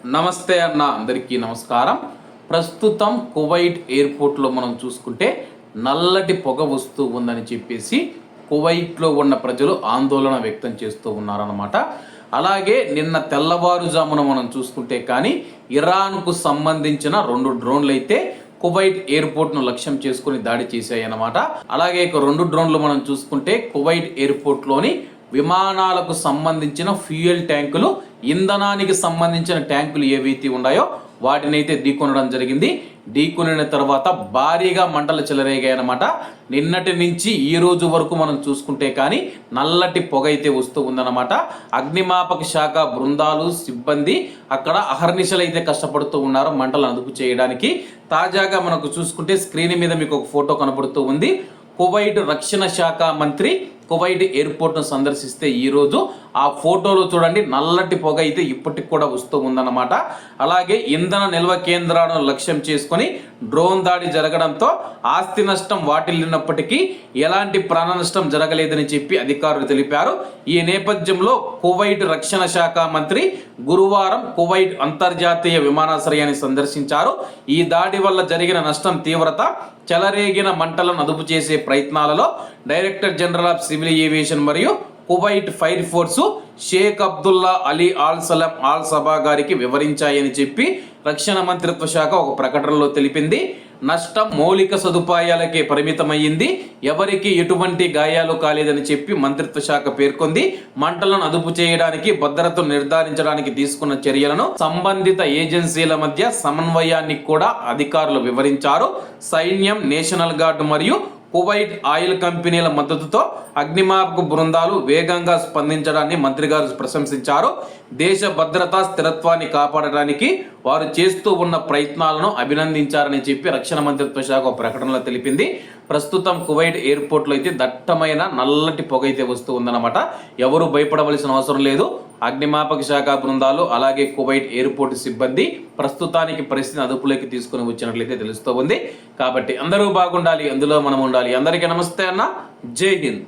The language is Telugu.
నమస్తే అన్న, అందరికీ నమస్కారం. ప్రస్తుతం కువైట్ ఎయిర్పోర్ట్లో మనం చూసుకుంటే నల్లటి పొగ వస్తూ ఉందని చెప్పేసి కువైట్లో ఉన్న ప్రజలు ఆందోళన వ్యక్తం చేస్తూ ఉన్నారన్నమాట. అలాగే నిన్న తెల్లవారుజామున మనం చూసుకుంటే కానీ ఇరాన్కు సంబంధించిన 2 డ్రోన్లు అయితే కువైట్ ఎయిర్పోర్ట్ను లక్ష్యం చేసుకుని దాడి చేశాయన్నమాట. అలాగే 2 డ్రోన్లు మనం చూసుకుంటే కువైట్ ఎయిర్పోర్ట్లోని విమానాలకు సంబంధించిన ఫ్యూయల్ ట్యాంకులు, ఇంధనానికి సంబంధించిన ట్యాంకులు ఏవైతే ఉన్నాయో వాటిని అయితే ఢీకొనడం జరిగింది. ఢీకొనిన తర్వాత భారీగా మంటలు చెలరేగాయన్నమాట. నిన్నటి నుంచి ఈ రోజు వరకు మనం చూసుకుంటే కానీ నల్లటి పొగ అయితే వస్తూ ఉందన్నమాట. అగ్నిమాపక శాఖ బృందాలు, సిబ్బంది అక్కడ అహర్నిశలు అయితే కష్టపడుతూ ఉన్నారు మంటలు అదుపు చేయడానికి. తాజాగా మనకు చూసుకుంటే స్క్రీన్ మీద మీకు ఒక ఫోటో కనబడుతూ ఉంది. కువైట్ రక్షణ శాఖ మంత్రి కువైట్ ఎయిర్పోర్ట్ను సందర్శిస్తే ఈరోజు ఆ ఫోటోలో చూడండి నల్లటి పొగ అయితే ఇప్పటికి కూడా వస్తూ ఉందన్నమాట. అలాగే ఇంధన నిల్వ కేంద్రాలను లక్ష్యం చేసుకొని డ్రోన్ దాడి జరగడంతో ఆస్తి నష్టం వాటిల్లినప్పటికీ ఎలాంటి ప్రాణ నష్టం జరగలేదని చెప్పి అధికారులు తెలిపారు. ఈ నేపథ్యంలో కువైట్ రక్షణ శాఖ మంత్రి గురువారం కువైట్ అంతర్జాతీయ విమానాశ్రయాన్ని సందర్శించారు. ఈ దాడి వల్ల జరిగిన నష్టం తీవ్రత, చెలరేగిన మంటలను అదుపు చేసే ప్రయత్నాలలో director general of civil aviation మరియు Kuwait fire force Sheikh Abdullah Ali Al Salem Al Sabah గారికి వివరించాయని చెప్పి రక్షణ మంత్రిత్వ శాఖ ఒక ప్రకటనలో తెలిపింది. నష్టం మౌలిక సదుపాయాలకే పరిమితమయ్యింది, ఎవరికి ఎటువంటి గాయాలు కాలేదని చెప్పి మంత్రిత్వ శాఖ పేర్కొంది. మంటలను అదుపు చేయడానికి, భద్రతను నిర్ధారించడానికి తీసుకున్న చర్యలను సంబంధిత ఏజెన్సీల మధ్య సమన్వయాన్ని కూడా అధికారులు వివరించారు. సైన్యం, నేషనల్ గార్డు మరియు కువైట్ ఆయిల్ కంపెనీల మద్దతుతో అగ్నిమాపక బృందాలు వేగంగా స్పందించడాన్ని మంత్రి గారు ప్రశంసించారు. దేశ భద్రతా స్థిరత్వాన్ని కాపాడడానికి వారు చేస్తూ ఉన్న ప్రయత్నాలను అభినందించారని చెప్పి రక్షణ మంత్రిత్వ శాఖ ప్రకటనలో తెలిపింది. ప్రస్తుతం కువైట్ ఎయిర్పోర్ట్లో అయితే దట్టమైన నల్లటి పొగ అయితే వస్తూ ఉందన్నమాట. ఎవరు భయపడవలసిన అవసరం లేదు. అగ్నిమాపక శాఖ బృందాలు అలాగే కువైట్ ఎయిర్పోర్ట్ సిబ్బంది ప్రస్తుతానికి పరిస్థితిని అదుపులోకి తీసుకుని వచ్చినట్లయితే తెలుస్తూ ఉంది. కాబట్టి అందరూ బాగుండాలి, అందులో మనం ఉండాలి. అందరికీ నమస్తే అన్న, జై హింద్.